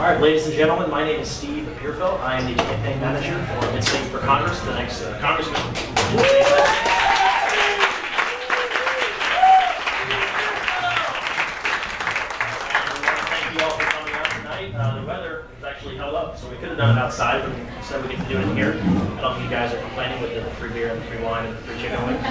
right, ladies and gentlemen, my name is Steve Bierfeld. I am the campaign manager for Amit Singh for Congress, the next congressman. Thank you all for coming out tonight. The weather is actually held up, so we could have done it outside, but instead we get to do it in here. I don't think you guys are complaining with the free beer and the free wine and the free chicken wings.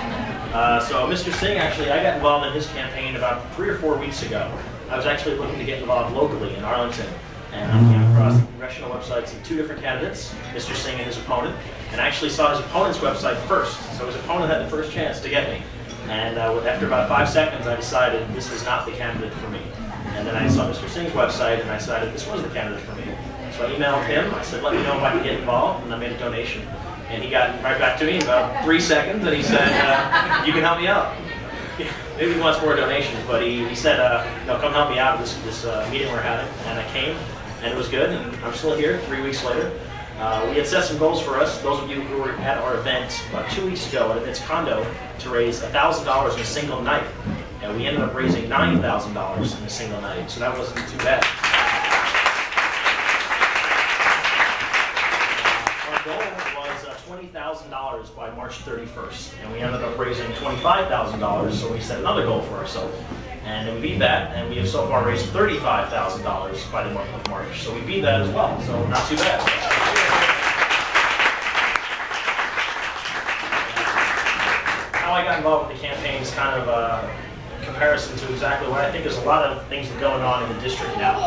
So Mr. Singh, actually, I got involved in his campaign about 3 or 4 weeks ago. I was actually looking to get involved locally in Arlington, and I came across the congressional websites of 2 different candidates, Mr. Singh and his opponent, and I actually saw his opponent's website first, so his opponent had the first chance to get me. And after about 5 seconds, I decided this was not the candidate for me. And then I saw Mr. Singh's website, and I decided this was the candidate for me. So I emailed him, I said, let me know if I can get involved, and I made a donation. And he got right back to me in about 3 seconds, and he said, you can help me out. Maybe he wants more donations, but he said, no, come help me out with this meeting we're having. And I came, and it was good, and I'm still here 3 weeks later. We had set some goals for us, those of you who were at our event about 2 weeks ago at Amit's condo, to raise $1,000 in a single night. And we ended up raising $9,000 in a single night, so that wasn't too bad. Our goal was $20,000 by March 31st, and we ended up raising $25,000, so we set another goal for ourselves. And then we beat that, and we have so far raised $35,000 by the month of March, so we beat that as well, so not too bad. How I got involved with the campaign is kind of a comparison to exactly what I think there's a lot of things going on in the district now.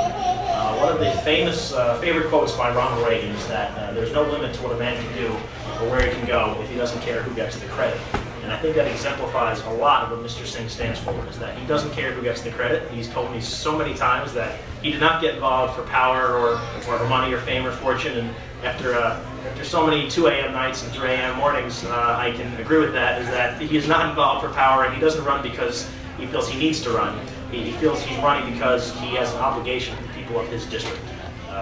One of the famous favorite quotes by Ronald Reagan is that there's no limit to what a man can do or where he can go if he doesn't care who gets the credit. And I think that exemplifies a lot of what Mr. Singh stands for, is that he doesn't care who gets the credit. He's told me so many times that he did not get involved for power or money or fame or fortune, and after so many 2 a.m. nights and 3 a.m. mornings, I can agree with that, is that he is not involved for power, and he doesn't run because he feels he needs to run. He feels he's running because he has an obligation to the people of his district.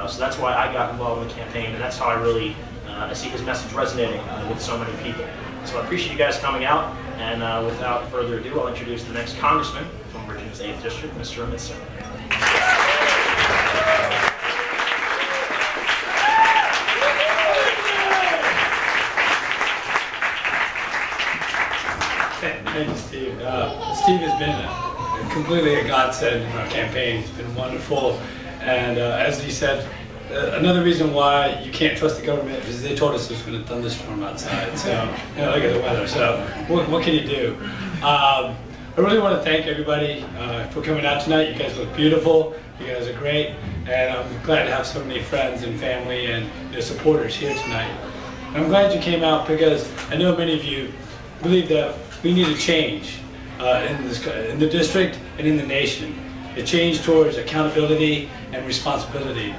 So that's why I got involved in the campaign, and that's how I really I see his message resonating with so many people. So I appreciate you guys coming out, and without further ado, I'll introduce the next congressman from Virginia's 8th District, Mr. Amit Singh. Thank you, Steve. Steve has been completely a godsend in our campaign. He's been wonderful, and as he said, another reason why you can't trust the government is they told us there was going to thunderstorm outside. So, look at the weather. So, what can you do? I really want to thank everybody for coming out tonight. You guys look beautiful. You guys are great, and I'm glad to have so many friends and family and supporters here tonight. And I'm glad you came out because I know many of you believe that we need a change in the district and in the nation. A change towards accountability and responsibility.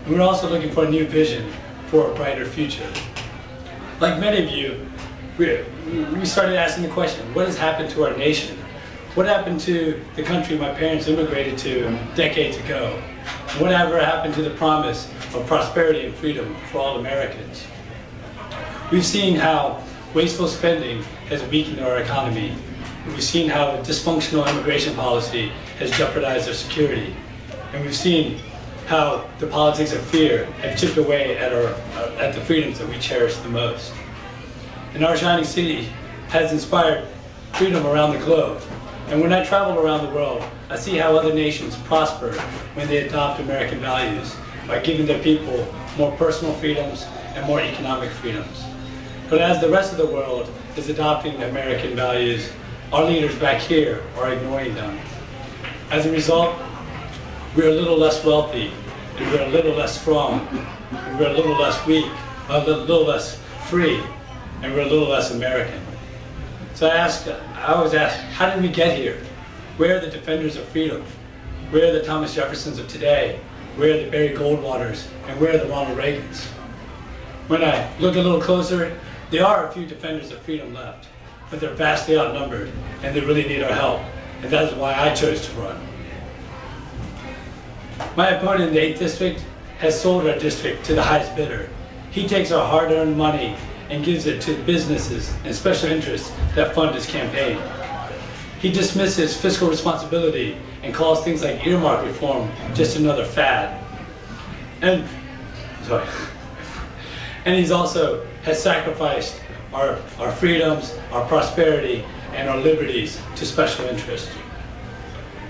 And we're also looking for a new vision for a brighter future. Like many of you, we started asking the question, what has happened to our nation? What happened to the country my parents immigrated to decades ago? Whatever happened to the promise of prosperity and freedom for all Americans? We've seen how wasteful spending has weakened our economy. We've seen how dysfunctional immigration policy has jeopardized our security. And we've seen how the politics of fear have chipped away at the freedoms that we cherish the most. And our shining city has inspired freedom around the globe. And when I travel around the world, I see how other nations prosper when they adopt American values by giving their people more personal freedoms and more economic freedoms. But as the rest of the world is adopting American values, our leaders back here are ignoring them. As a result, we're a little less wealthy, and we're a little less strong, and we're a little less weak, a little less free, and we're a little less American. So I always ask, how did we get here? Where are the defenders of freedom? Where are the Thomas Jeffersons of today? Where are the Barry Goldwaters? And where are the Ronald Reagans? When I look a little closer, there are a few defenders of freedom left, but they're vastly outnumbered, and they really need our help. And that is why I chose to run. My opponent in the 8th District has sold our district to the highest bidder. He takes our hard-earned money and gives it to businesses and special interests that fund his campaign. He dismisses fiscal responsibility and calls things like earmark reform just another fad. And, sorry. And he's also has sacrificed our freedoms, our prosperity, and our liberties to special interests.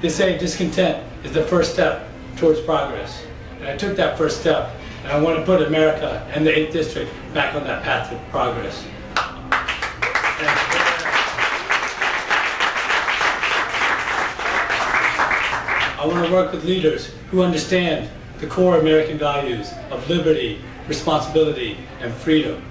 They say discontent is the first step towards progress. And I took that first step, and I want to put America and the 8th District back on that path of progress. I want to work with leaders who understand the core American values of liberty, responsibility, and freedom.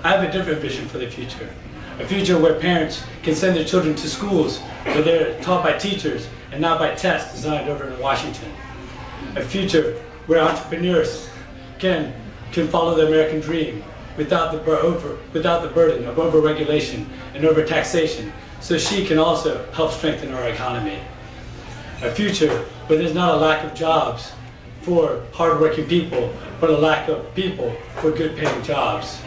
I have a different vision for the future. A future where parents can send their children to schools where they're taught by teachers and not by tests designed over in Washington. A future where entrepreneurs can follow the American dream without the burden of over-regulation and over-taxation, so she can also help strengthen our economy. A future where there's not a lack of jobs for hard-working people, but a lack of people for good-paying jobs.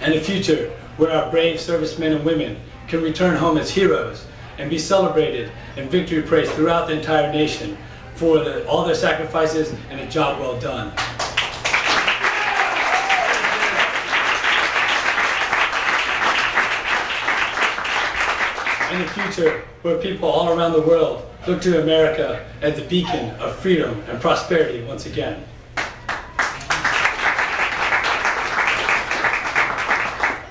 And a future where our brave servicemen and women can return home as heroes and be celebrated and victory praised throughout the entire nation for all their sacrifices and a job well done. And a future where people all around the world look to America as the beacon of freedom and prosperity once again.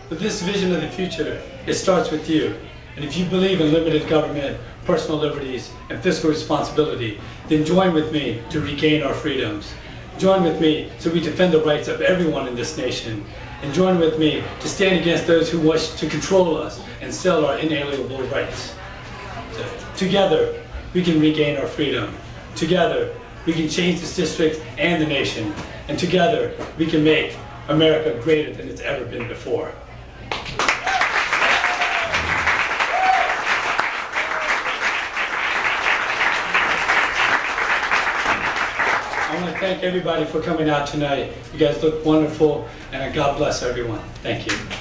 With this vision of the future, it starts with you. And if you believe in limited government, personal liberties, and fiscal responsibility, then join with me to regain our freedoms. Join with me so we defend the rights of everyone in this nation. And join with me to stand against those who wish to control us and sell our inalienable rights. So, together, we can regain our freedom. Together, we can change this district and the nation. And together, we can make America greater than it's ever been before. I want to thank everybody for coming out tonight. You guys look wonderful, and God bless everyone. Thank you.